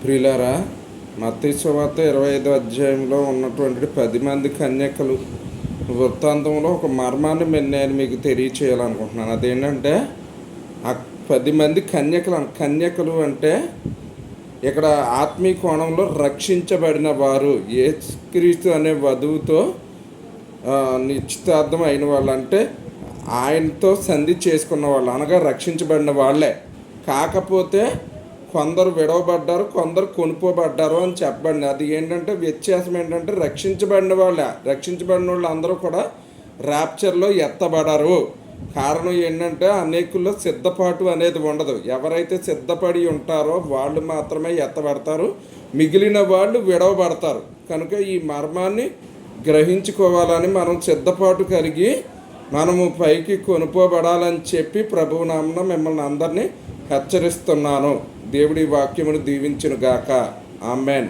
ప్రియులారా, మత్తయి సువార్త 25వ అధ్యాయంలో ఉన్నటువంటి 10 మంది కన్యకలు వృత్తాంతంలో ఒక మర్మాన్ని నేను మీకు తెలియచేయాలనుకుంటున్నాను. అదేంటంటే ఆ 10 మంది కన్యకలు అంటే ఇక్కడ ఆత్మీయ కోణంలో రక్షించబడిన వారు, యేసుక్రీస్తు అనే వధువుతో నిశ్చితార్థం అయిన వాళ్ళు, అంటే ఆయనతో సంధి చేసుకున్న వాళ్ళు, అనగా రక్షించబడిన వాళ్ళే. కాకపోతే కొందరు విడవబడ్డారు, కొందరు కొనుక్కోబడ్డారు అని చెప్పండి. అది ఏంటంటే వ్యత్యాసం ఏంటంటే రక్షించబడిన వాళ్ళు అందరూ కూడా ర్యాప్చర్లో ఎత్తబడరు. కారణం ఏంటంటే అనేకుల్లో సిద్ధపాటు అనేది ఉండదు. ఎవరైతే సిద్ధపడి ఉంటారో వాళ్ళు మాత్రమే ఎత్తబడతారు, మిగిలిన వాళ్ళు విడవబడతారు. కనుక ఈ మర్మాన్ని గ్రహించుకోవాలని మనం సిద్ధపాటు కలిగి మనము పైకి కొనుక్కోబడాలని చెప్పి ప్రభువు నామమున మిమ్మల్ని అందరినీ హెచ్చరిస్తున్నాను. దేవుడి వాక్యమును దీవించును గాక. ఆమెన్.